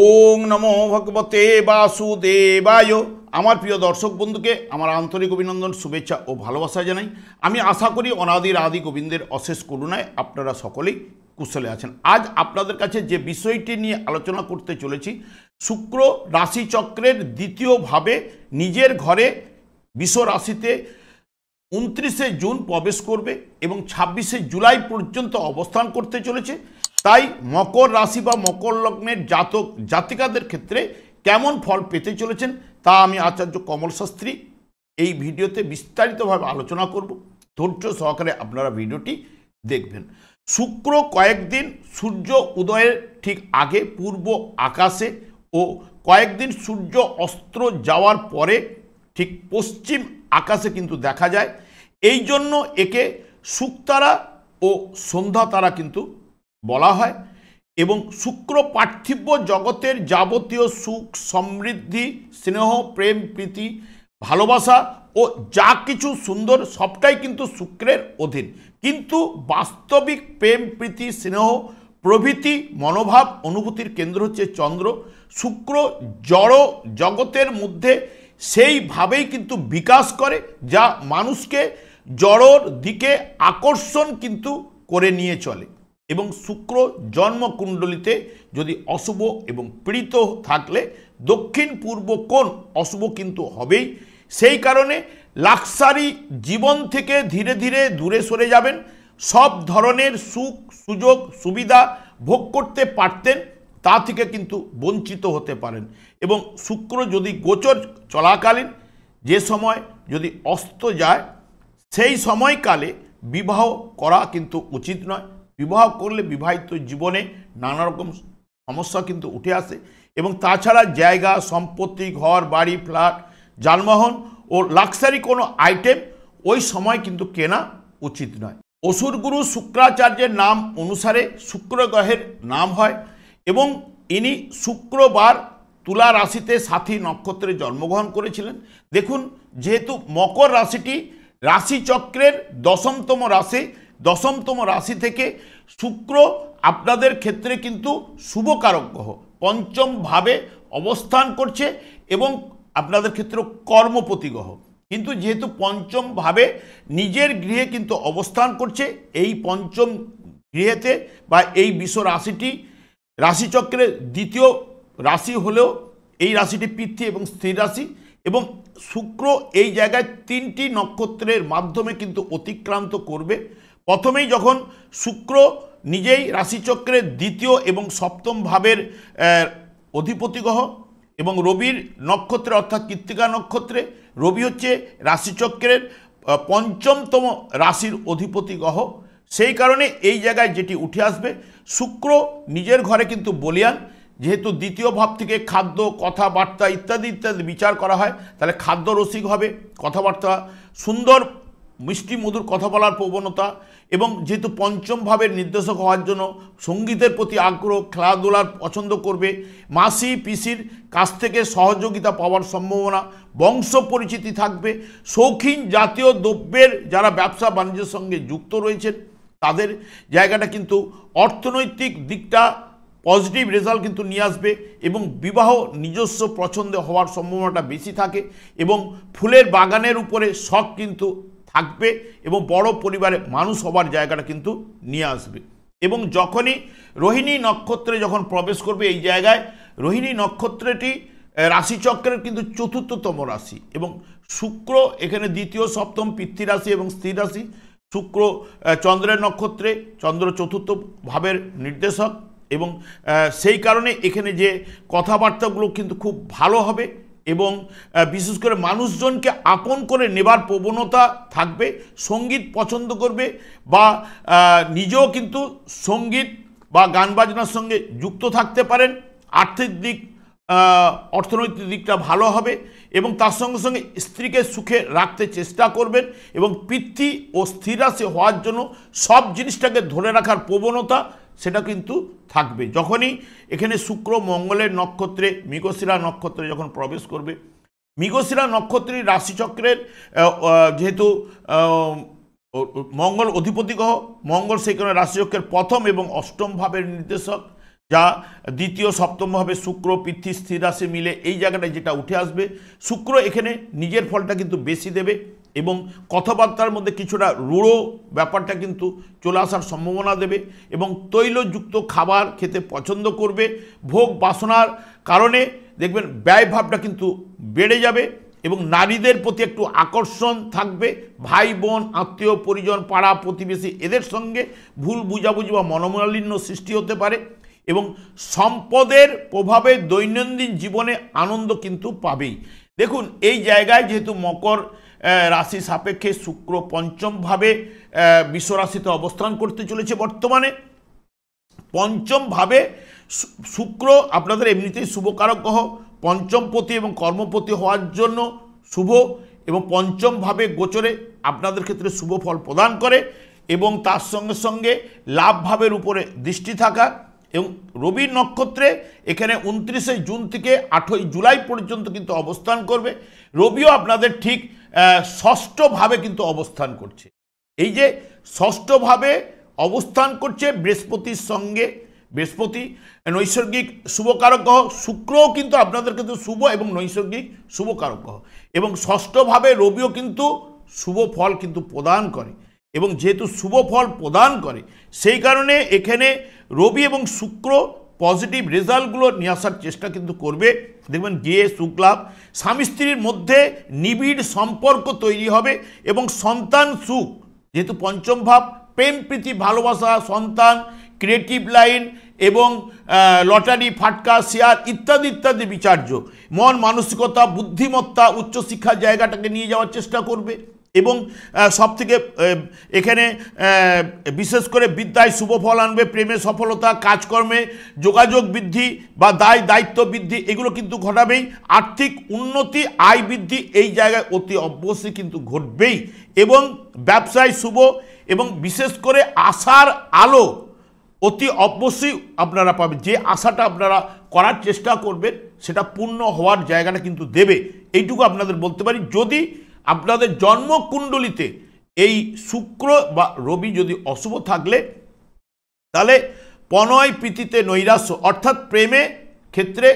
ওং নমো ভগবতে বাসুদেবায়। আমার প্রিয় দর্শক বন্ধুকে আমার আন্তরিক অভিনন্দন, শুভেচ্ছা ও ভালোবাসা জানাই। আমি আশা করি অনাদির আদি গোবিন্দের অশেষ করুণায় আপনারা সকলেই কুশলে আছেন। আজ আপনাদের কাছে যে বিষয়টি নিয়ে আলোচনা করতে চলেছি, শুক্র রাশিচক্রের দ্বিতীয়ভাবে নিজের ঘরে বৃষ রাশিতে 29শে জুন প্রবেশ করবে এবং 26শে জুলাই পর্যন্ত অবস্থান করতে চলেছে। তাই মকর রাশি বা মকর লগ্নের জাতক জাতিকাদের ক্ষেত্রে কেমন ফল পেতে চলেছেন তা আমি আচার্য কমল শাস্ত্রী এই ভিডিওতে বিস্তারিতভাবে আলোচনা করব। ধৈর্য সহকারে আপনারা ভিডিওটি দেখবেন। শুক্র কয়েকদিন সূর্য উদয়ের ঠিক আগে পূর্ব আকাশে ও কয়েকদিন সূর্য অস্ত যাওয়ার পরে ঠিক পশ্চিম আকাশে কিন্তু দেখা যায়। এই জন্য একে শুকতারা ও সন্ধ্যা তারা কিন্তু বলা হয়। এবং শুক্র পার্থিব জগতের যাবতীয় সুখ সমৃদ্ধি স্নেহ প্রেম প্রীতি ভালোবাসা ও যা কিছু সুন্দর সবটাই কিন্তু শুক্রের অধীন। কিন্তু বাস্তবিক প্রেম প্রীতি স্নেহ প্রভৃতি মনোভাব অনুভূতির কেন্দ্র হচ্ছে চন্দ্র। শুক্র জড় জগতের মধ্যে সেইভাবেই কিন্তু বিকাশ করে যা মানুষকে জড়র দিকে আকর্ষণ কিন্তু করে নিয়ে চলে। এবং শুক্র জন্মকুণ্ডলিতে যদি অশুভ এবং পীড়িত থাকলে দক্ষিণ পূর্ব কোণ অশুভ কিন্তু হবেই। সেই কারণে লাক্সারি জীবন থেকে ধীরে ধীরে দূরে সরে যাবেন। সব ধরনের সুখ সুযোগ সুবিধা ভোগ করতে পারতেন, তা থেকে কিন্তু বঞ্চিত হতে পারেন। এবং শুক্র যদি গোচর চলাকালীন যে সময় যদি অস্ত যায় সেই সময়কালে বিবাহ করা কিন্তু উচিত নয়। বিবাহ করলে বিবাহিত জীবনে নানা রকম সমস্যা কিন্তু উঠে আসে। এবং তাছাড়া জায়গা সম্পত্তি ঘর বাড়ি ফ্ল্যাট যানবাহন ও লাক্সারি কোনো আইটেম ওই সময় কিন্তু কেনা উচিত নয়। অসুরগুরু শুক্রাচার্যের নাম অনুসারে শুক্র গ্রহের নাম হয় এবং ইনি শুক্রবার তুলা রাশিতে সাথী নক্ষত্রে জন্মগ্রহণ করেছিলেন। দেখুন, যেহেতু মকর রাশিটি রাশিচক্রের দশমতম রাশি থেকে শুক্র আপনাদের ক্ষেত্রে কিন্তু শুভকারক গ্রহ পঞ্চম ভাবে অবস্থান করছে এবং আপনাদের ক্ষেত্রে কর্মপতি গ্রহ। কিন্তু যেহেতু পঞ্চম ভাবে নিজের গৃহে কিন্তু অবস্থান করছে, এই পঞ্চম গৃহেতে বা এই বৃষ রাশিটি রাশিচক্রের দ্বিতীয় রাশি হলেও এই রাশিটি পৃথ্বী এবং স্থির রাশি। এবং শুক্র এই জায়গায় 3টি নক্ষত্রের মাধ্যমে কিন্তু অতিক্রান্ত করবে। প্রথমেই যখন শুক্র নিজেই রাশিচক্রের দ্বিতীয় এবং সপ্তম ভাবের অধিপতি গ্রহ এবং রবির নক্ষত্রে অর্থাৎ কৃত্তিকা নক্ষত্রে, রবি হচ্ছে রাশিচক্রের পঞ্চমতম রাশির অধিপতি গ্রহ। সেই কারণে এই জায়গায় যেটি উঠে আসবে, শুক্র নিজের ঘরে কিন্তু বলীয়ান। যেহেতু দ্বিতীয় ভাব থেকে খাদ্য কথাবার্তা ইত্যাদি ইত্যাদি বিচার করা হয়, তাহলে খাদ্য রসিক হবে, কথাবার্তা সুন্দর মিষ্টি মধুর কথা বলার প্রবণতা। এবং যেহেতু পঞ্চম ভাবের নির্দেশক হওয়ার জন্য সঙ্গীতের প্রতি আগ্রহ, খেলাধুলার পছন্দ করবে, মাসি পিসির কাছ থেকে সহযোগিতা পাওয়ার সম্ভাবনা, বংশ পরিচিতি থাকবে। শৌখিন জাতীয় দ্রব্যের যারা ব্যবসা বাণিজ্যের সঙ্গে যুক্ত রয়েছেন তাদের জায়গাটা কিন্তু অর্থনৈতিক দিকটা পজিটিভ রেজাল্ট কিন্তু নিয়ে আসবে এবং বিবাহ নিজস্ব পছন্দ হওয়ার সম্ভাবনাটা বেশি থাকে এবং ফুলের বাগানের উপরে শখ কিন্তু থাকবে এবং বড় পরিবারে মানুষ হবার জায়গাটা কিন্তু নিয়ে আসবে। এবং যখনই রোহিণী নক্ষত্রে যখন প্রবেশ করবে এই জায়গায়, রোহিণী নক্ষত্রটি রাশিচক্রের কিন্তু চতুর্থতম রাশি এবং শুক্র এখানে দ্বিতীয় সপ্তম পৃথ্বী রাশি এবং স্থির রাশি। শুক্র চন্দ্রের নক্ষত্রে, চন্দ্র চতুর্থ ভাবের নির্দেশক এবং সেই কারণে এখানে যে কথাবার্তাগুলো কিন্তু খুব ভালো হবে এবং বিশেষ করে মানুষজনকে আপন করে নেবার প্রবণতা থাকবে। সঙ্গীত পছন্দ করবে বা নিজেও কিন্তু সঙ্গীত বা গান বাজনার সঙ্গে যুক্ত থাকতে পারেন। আর্থিক দিক অর্থনৈতিক দিকটা ভালো হবে এবং তার সঙ্গে সঙ্গে স্ত্রীকে সুখে রাখতে চেষ্টা করবেন এবং পৃথ্বী ও স্থির রাশি হওয়ার জন্য সব জিনিসটাকে ধরে রাখার প্রবণতা সেটা কিন্তু থাকবে। যখনই এখানে শুক্র মঙ্গলের নক্ষত্রে মৃগশিরা নক্ষত্রে যখন প্রবেশ করবে, মৃগশিরা নক্ষত্রী রাশিচক্রের যেহেতু মঙ্গল অধিপতি গ্রহ, মঙ্গল সেই কারণে রাশিচক্রের প্রথম এবং অষ্টম ভাবের নির্দেশক, যা দ্বিতীয় সপ্তমভাবে শুক্র পৃথ্বী স্থির রাশি মিলে এই জায়গাটায় যেটা উঠে আসবে, শুক্র এখানে নিজের ফলটা কিন্তু বেশি দেবে এবং কথাবার্তার মধ্যে কিছুটা রূঢ় ব্যাপারটা কিন্তু চলে আসার সম্ভাবনা দেবে এবং তৈলযুক্ত খাবার খেতে পছন্দ করবে। ভোগ বাসনার কারণে দেখবেন ব্যয়ভাবটা কিন্তু বেড়ে যাবে এবং নারীদের প্রতি একটু আকর্ষণ থাকবে। ভাই বোন আত্মীয় পরিজন পাড়া প্রতিবেশী এদের সঙ্গে ভুল বুঝাবুঝি বা মনোমালিন্য সৃষ্টি হতে পারে এবং সম্পদের প্রভাবে দৈনন্দিন জীবনে আনন্দ কিন্তু পাবেই। দেখুন এই জায়গায় যেহেতু মকর রাশি সাপেক্ষে শুক্র পঞ্চমভাবে বিশ্বরাশিতে অবস্থান করতে চলেছে, বর্তমানে পঞ্চমভাবে শুক্র আপনাদের এমনিতেই শুভকারক গ্রহ, পঞ্চমপতি এবং কর্মপতি হওয়ার জন্য শুভ এবং পঞ্চমভাবে গোচরে আপনাদের ক্ষেত্রে শুভ ফল প্রদান করে এবং তার সঙ্গে সঙ্গে লাভ ভাবের উপরে দৃষ্টি থাকা এবং রবি নক্ষত্রে এখানে 29শে জুন থেকে 8ই জুলাই পর্যন্ত কিন্তু অবস্থান করবে। রবিও আপনাদের ঠিক ষষ্ঠভাবে কিন্তু অবস্থান করছে। এই যে ষষ্ঠভাবে অবস্থান করছে বৃহস্পতির সঙ্গে, বৃহস্পতি নৈসর্গিক শুভকারক গ্রহ, শুক্রও কিন্তু আপনাদের কিন্তু শুভ এবং নৈসর্গিক শুভকারক গ্রহ এবং ষষ্ঠভাবে রবিও কিন্তু শুভ ফল কিন্তু প্রদান করে এবং যেহেতু শুভ ফল প্রদান করে সেই কারণে এখানে রবি এবং শুক্র পজিটিভ রেজাল্টগুলো নিয়ে আসার চেষ্টা কিন্তু করবে। দেখবেন গিয়ে সুখ লাভ, স্বামী স্ত্রীর মধ্যে নিবিড় সম্পর্ক তৈরি হবে এবং সন্তান সুখ, যেহেতু পঞ্চম ভাব প্রেম প্রীতি ভালোবাসা, সন্তান, ক্রিয়েটিভ লাইন এবং লটারি ফাটকা শেয়ার ইত্যাদি ইত্যাদি বিচার্য, মন মানসিকতা বুদ্ধিমত্তা উচ্চশিক্ষার জায়গাটাকে নিয়ে যাওয়ার চেষ্টা করবে এবং সবথেকে এখানে বিশেষ করে বিদ্যায় শুভ ফল আনবে, প্রেমে সফলতা, কাজকর্মে যোগাযোগ বৃদ্ধি বা দায়িত্ব বৃদ্ধি এগুলো কিন্তু ঘটাবেই। আর্থিক উন্নতি আয় বৃদ্ধি এই জায়গায় অতি অবশ্যই কিন্তু ঘটবেই এবং ব্যবসায় শুভ এবং বিশেষ করে আশার আলো অতি অবশ্যই আপনারা পাবেন। যে আশাটা আপনারা করার চেষ্টা করবেন সেটা পূর্ণ হওয়ার জায়গাটা কিন্তু দেবে, এইটুকু আপনাদের বলতে পারি। যদি আপনাদের জন্মকুণ্ডলিতে এই শুক্র বা রবি যদি অশুভ থাকলে তাহলে প্রণয় প্রীতিতে নৈরাশ্য অর্থাৎ প্রেমে ক্ষেত্রে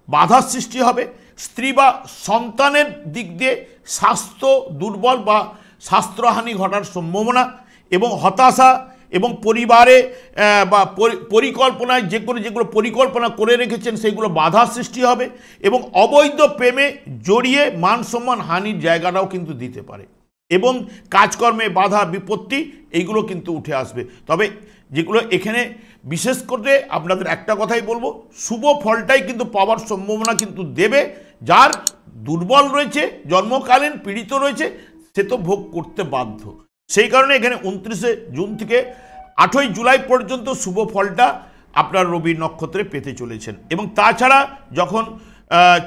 বাধার সৃষ্টি হবে, স্ত্রী বা সন্তানের দিক দিয়ে স্বাস্থ্য দুর্বল বা স্বাস্থ্যহানি ঘটার সম্ভাবনা এবং হতাশা এবং পরিবারে বা পরিকল্পনায় যেগুলো পরিকল্পনা করে রেখেছেন সেগুলো বাধার সৃষ্টি হবে এবং অবৈধ প্রেমে জড়িয়ে মান সম্মান হানির জায়গাটাও কিন্তু দিতে পারে এবং কাজকর্মে বাধা বিপত্তি এইগুলো কিন্তু উঠে আসবে। তবে যেগুলো এখানে বিশেষ করে আপনাদের একটা কথাই বলবো, শুভ ফলটাই কিন্তু পাওয়ার সম্ভাবনা কিন্তু দেবে। যার দুর্বল রয়েছে জন্মকালীন পীড়িত রয়েছে সে তো ভোগ করতে বাধ্য। সেই কারণে এখানে 29শে জুন থেকে 8ই জুলাই পর্যন্ত শুভ ফলটা আপনার রবি নক্ষত্রে পেতে চলেছেন এবং তাছাড়া যখন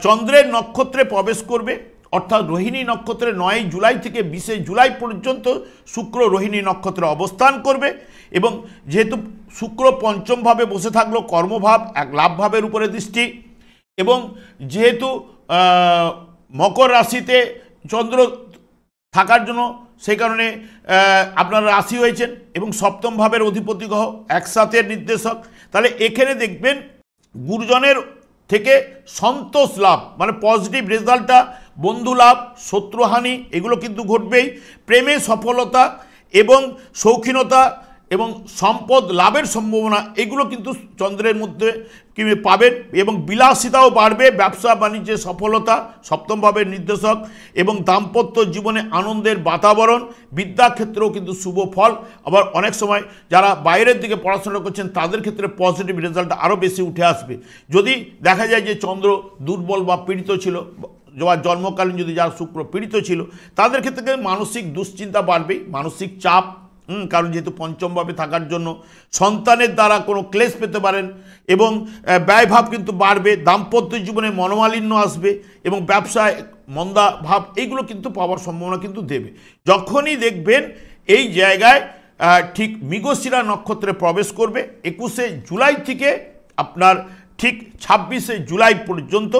চন্দ্রের নক্ষত্রে প্রবেশ করবে অর্থাৎ রোহিণী নক্ষত্রে 9ই জুলাই থেকে 20শে জুলাই পর্যন্ত শুক্র রোহিণী নক্ষত্রে অবস্থান করবে এবং যেহেতু শুক্র পঞ্চমভাবে বসে থাকলো কর্মভাব এক লাভভাবের উপরে দৃষ্টি এবং যেহেতু মকর রাশিতে চন্দ্র থাকার জন্য সেই কারণে আপনারা রাশি হয়েছেন এবং সপ্তম ভাবের অধিপতি গ্রহ একসাথে নির্দেশক, তাহলে এখানে দেখবেন গুরুজনের থেকে সন্তোষ লাভ মানে পজিটিভ রেজাল্টটা, বন্ধু লাভ, শত্রুহানি এগুলো কিন্তু ঘটবেই। প্রেমে সফলতা এবং শৌখিনতা এবং সম্পদ লাভের সম্ভাবনা এগুলো কিন্তু চন্দ্রের মধ্যে কি পাবেন এবং বিলাসিতাও বাড়বে, ব্যবসা বাণিজ্যে সফলতা সপ্তম ভাবের নির্দেশক এবং দাম্পত্য জীবনে আনন্দের বাতাবরণ, বিদ্যাক্ষেত্রেও কিন্তু শুভ ফল। আবার অনেক সময় যারা বাইরের দিকে পড়াশোনা করছেন তাদের ক্ষেত্রে পজিটিভ রেজাল্ট আরও বেশি উঠে আসবে। যদি দেখা যায় যে চন্দ্র দুর্বল বা পীড়িত ছিল বা জন্মকালীন যদি যারা শুক্র পীড়িত ছিল তাদের ক্ষেত্রে মানসিক দুশ্চিন্তা বাড়বেই, মানসিক চাপ, কারণ যেহেতু পঞ্চমভাবে থাকার জন্য সন্তানের দ্বারা কোনো ক্লেশ পেতে পারেন এবং ব্যয়ভাব কিন্তু বাড়বে, দাম্পত্য জীবনে মনোমালিন্য আসবে এবং ব্যবসায় মন্দা ভাব এইগুলো কিন্তু পাওয়ার সম্ভাবনা কিন্তু দেবে। যখনই দেখবেন এই জায়গায় ঠিক মৃগশিরা নক্ষত্রে প্রবেশ করবে 21শে জুলাই থেকে আপনার ঠিক 26শে জুলাই পর্যন্ত,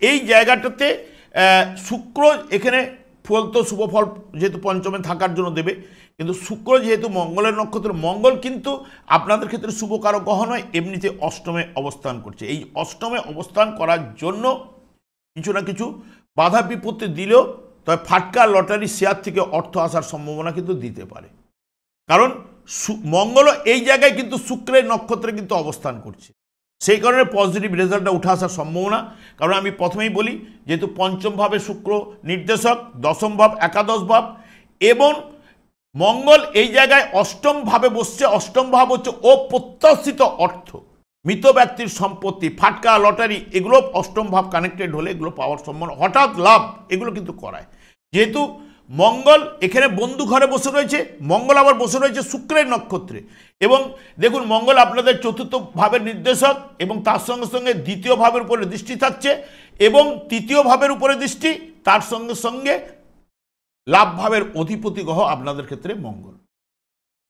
এই জায়গাটাতে শুক্র এখানে ফল তো শুভ ফল যেহেতু পঞ্চমে থাকার জন্য দেবে কিন্তু শুক্র যেহেতু মঙ্গলের নক্ষত্র, মঙ্গল কিন্তু আপনাদের ক্ষেত্রে শুভকারক গ্রহ নয়, এমনিতে অষ্টমে অবস্থান করছে। এই অষ্টমে অবস্থান করার জন্য কিছু না কিছু বাধা বিপত্তি দিলেও তবে ফাটকা লটারি শেয়ার থেকে অর্থ আসার সম্ভাবনা কিন্তু দিতে পারে। কারণ মঙ্গল এই জায়গায় কিন্তু শুক্রের নক্ষত্রে কিন্তু অবস্থান করছে, সেই কারণে পজিটিভ রেজাল্টটা উঠে আসার সম্ভাবনা। কারণ আমি প্রথমেই বলি, যেহেতু পঞ্চম ভাবে শুক্র নির্দেশক, দশম ভাব, একাদশ ভাব, এবং মঙ্গল এই জায়গায় অষ্টম ভাবে বসছে। অষ্টম ভাব হচ্ছে অপ্রত্যাশিত অর্থ, মৃত ব্যক্তির সম্পত্তি, ফাটকা লটারি, এগুলো অষ্টম ভাব কানেক্টেড হলে এগুলো পাওয়ার সম্ভাবনা, হঠাৎ লাভ, এগুলো কিন্তু করায়। যেহেতু মঙ্গল এখানে বন্ধু ঘরে বসে রয়েছে, মঙ্গল আবার বসে রয়েছে শুক্রের নক্ষত্রে, এবং দেখুন মঙ্গল আপনাদের চতুর্থ ভাবের নির্দেশক, এবং তার সঙ্গে সঙ্গে দ্বিতীয় ভাবের উপরে দৃষ্টি থাকছে, এবং তৃতীয় ভাবের উপরে দৃষ্টি, তার সঙ্গে সঙ্গে লাভ ভাবের অধিপতি গ্রহ আপনাদের ক্ষেত্রে মঙ্গল।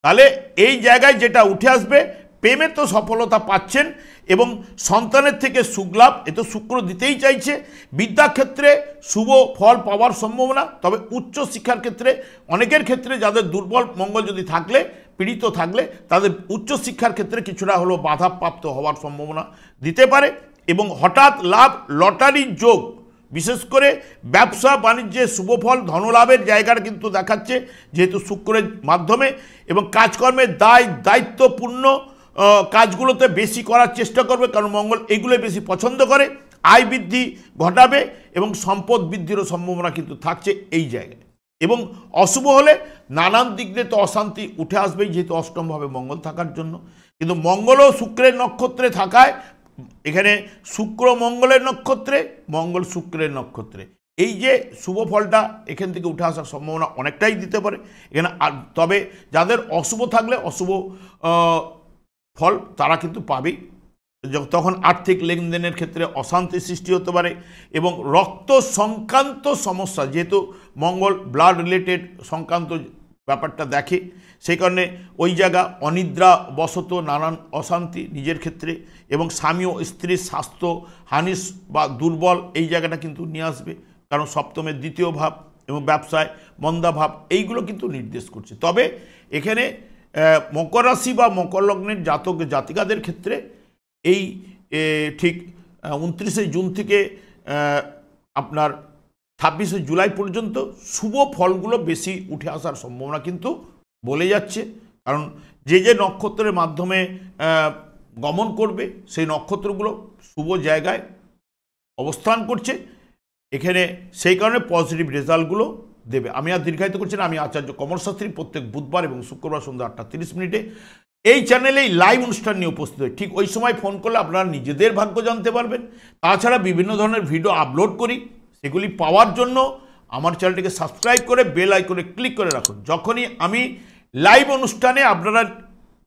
তাহলে এই জায়গায় যেটা উঠে আসবে, প্রেমে তো সফলতা পাচ্ছেন এবং সন্তানের থেকে সুখলাভ, এ তো শুক্র দিতেই চাইছে। বিদ্যাক্ষেত্রে শুভ ফল পাওয়ার সম্ভাবনা, তবে উচ্চ শিক্ষার ক্ষেত্রে অনেকের ক্ষেত্রে যাদের দুর্বল মঙ্গল যদি থাকলে, পীড়িত থাকলে, তাদের উচ্চ শিক্ষার ক্ষেত্রে কিছুটা হলেও বাধাপ্রাপ্ত হওয়ার সম্ভাবনা দিতে পারে। এবং হঠাৎ লাভ, লটারির যোগ, বিশেষ করে ব্যবসা বাণিজ্যে শুভফল, ধনলাভের জায়গাটা কিন্তু দেখাচ্ছে যেহেতু শুক্রের মাধ্যমে, এবং কাজকর্মের দায়িত্বপূর্ণ কাজগুলোতে বেশি করার চেষ্টা করবে, কারণ মঙ্গল এগুলো বেশি পছন্দ করে। আয় বৃদ্ধি ঘটাবে এবং সম্পদ বৃদ্ধিরও সম্ভাবনা কিন্তু থাকছে এই জায়গায়। এবং অশুভ হলে নানান দিক দিয়ে তো অশান্তি উঠে আসবেই, যেহেতু অষ্টমভাবে মঙ্গল থাকার জন্য। কিন্তু মঙ্গলও শুক্রের নক্ষত্রে থাকায়, এখানে শুক্র মঙ্গলের নক্ষত্রে, মঙ্গল শুক্রের নক্ষত্রে, এই যে শুভ ফলটা এখান থেকে উঠে আসার সম্ভাবনা অনেকটাই দিতে পারে এখানে। তবে যাদের অশুভ থাকলে অশুভ ফল তারা কিন্তু পাবেই। তখন আর্থিক লেনদেনের ক্ষেত্রে অশান্তি সৃষ্টি হতে পারে, এবং রক্ত সংক্রান্ত সমস্যা, যেহেতু মঙ্গল ব্লাড রিলেটেড সংক্রান্ত ব্যাপারটা দেখে, সেই কারণে ওই জায়গা অনিদ্রা বশত নানান অশান্তি নিজের ক্ষেত্রে, এবং স্বামী ও স্ত্রীর স্বাস্থ্য হানি বা দুর্বল, এই জায়গাটা কিন্তু নিয়ে আসবে। কারণ সপ্তমের দ্বিতীয় ভাব এবং ব্যবসায় মন্দা ভাব, এইগুলো কিন্তু নির্দেশ করছে। তবে এখানে মকর রাশি বা মকর লগ্নের জাতক জাতিকাদের ক্ষেত্রে এই ঠিক 29শে জুন থেকে আপনার 26শে জুলাই পর্যন্ত শুভ ফলগুলো বেশি উঠে আসার সম্ভাবনা কিন্তু বলে যাচ্ছে। কারণ যে যে নক্ষত্রের মাধ্যমে গমন করবে, সেই নক্ষত্রগুলো শুভ জায়গায় অবস্থান করছে এখানে, সেই কারণে পজিটিভ রেজাল্টগুলো দেবে। আমি আর দীর্ঘায়িত করছি না, আমি আচার্য কমল শাস্ত্রী, প্রত্যেক বুধবার এবং শুক্রবার সন্ধ্যা 8:30 এই চ্যানেলেই লাইভ অনুষ্ঠান নিয়ে উপস্থিত হয়। ঠিক ওই সময় ফোন করলে আপনারা নিজেদের ভাগ্য জানতে পারবেন। তাছাড়া বিভিন্ন ধরনের ভিডিও আপলোড করি, সেগুলি পাওয়ার জন্য আমার চ্যানেলটিকে সাবস্ক্রাইব করে বেল আইকনে ক্লিক করে রাখুন। যখনই আমি লাইভ অনুষ্ঠানে আপনারা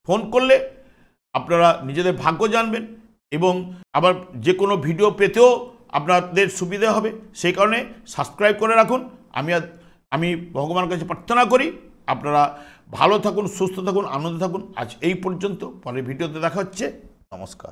ফোন করলে আপনারা নিজেদের ভাগ্য জানবেন, এবং আবার যে কোনো ভিডিও পেতেও আপনাদের সুবিধা হবে, সেই কারণে সাবস্ক্রাইব করে রাখুন। আমি ভগবানের কাছে প্রার্থনা করি আপনারা ভালো থাকুন, সুস্থ থাকুন, আনন্দে থাকুন। আজ এই পর্যন্ত, পরের ভিডিওতে দেখা হচ্ছে। নমস্কার।